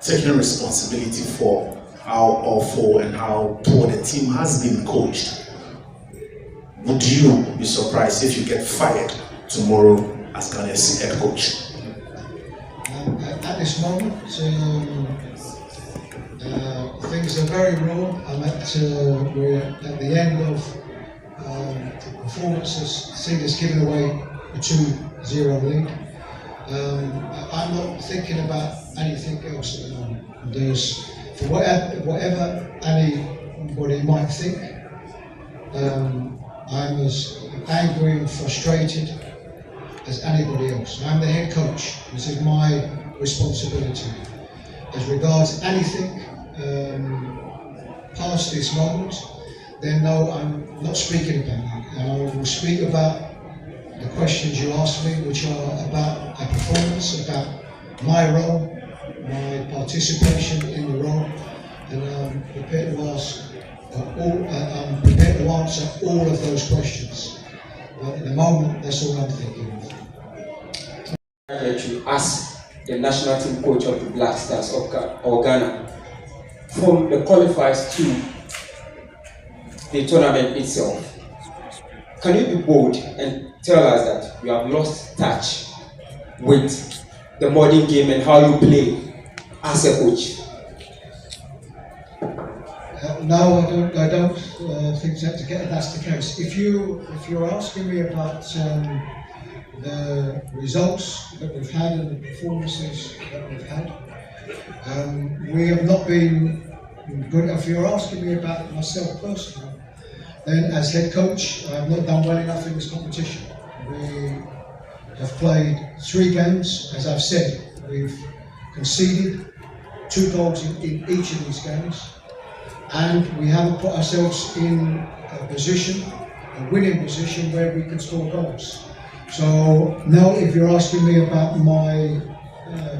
taking responsibility for how awful and how poor the team has been coached, would you be surprised if you get fired tomorrow as Ghana's head coach? At this moment, things are very raw. We're at the end of the performance has seen us giving away a 2-0 lead. I'm not thinking about anything else at the moment. There's, for whatever anybody might think, I'm as angry and frustrated as anybody else. I'm the head coach. This is my responsibility. As regards anything past this moment, then no, I'm not speaking about that. I will speak about the questions you asked me, which are about a performance, about my role, my participation in the role, and I'm prepared to answer all of those questions. But at the moment, that's all I'm thinking of. As the national team coach of the Black Stars of Ghana, from the qualifiers to the tournament itself, can you be bold and tell us that you have lost touch with the modern game and how you play as a coach? No, I don't think that's the case. If you're asking me about the results that we've had and the performances that we've had, we have not been good. If you're asking me about myself personally, then as head coach, I have not done well enough in this competition. We have played 3 games, as I've said. We've conceded 2 goals in each of these games, and we haven't put ourselves in a position, a winning position, where we can score goals. So now, if you're asking me about my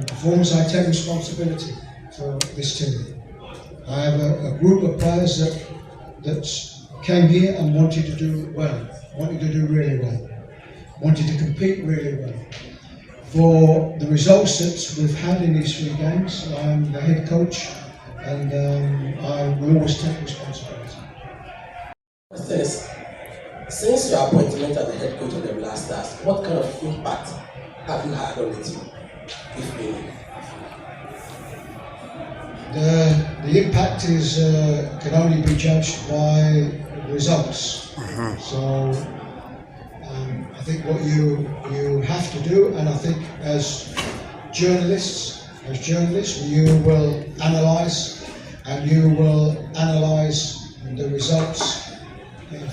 performance, I take responsibility for this team. I have a group of players that came here and wanted to do well, wanted to do really well, wanted to compete really well. For the results that we've had in these 3 games, I'm the head coach, and I will always take responsibility. Since your appointment as the head coach of the Black Stars, what kind of impact have you had on the team, if any? The impact is can only be judged by results. So I think what you have to do, and I think as journalists, you will analyse, and you will analyse the results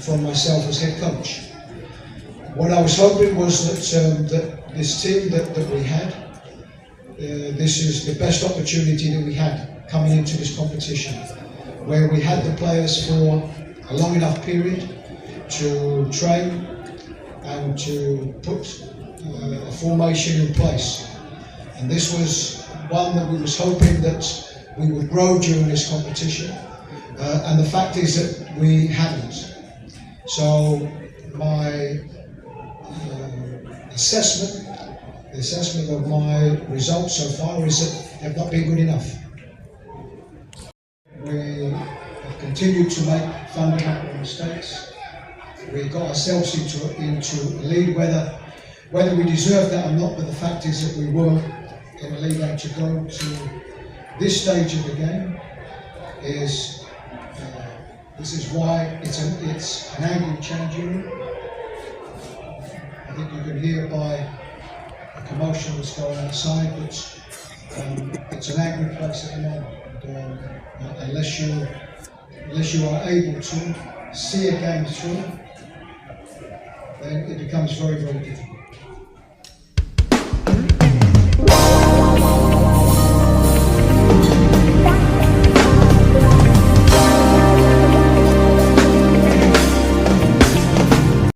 from myself as head coach. What I was hoping was that this team that we had, this is the best opportunity that we had coming into this competition, where we had the players for a long enough period to train and to put a formation in place. And this was one that we was hoping that we would grow during this competition, and the fact is that we haven't. So my the assessment of my results so far is that they've not been good enough. We have continued to make fundamental mistakes. We got ourselves into a lead, whether we deserve that or not, but the fact is that we were in a lead, and to go to this stage of the game is this is why it's an angry changing room. I think you can hear by the commotion that's going outside, but it's an angry place at the moment. Unless you are able to see a game through, then it becomes very, very difficult.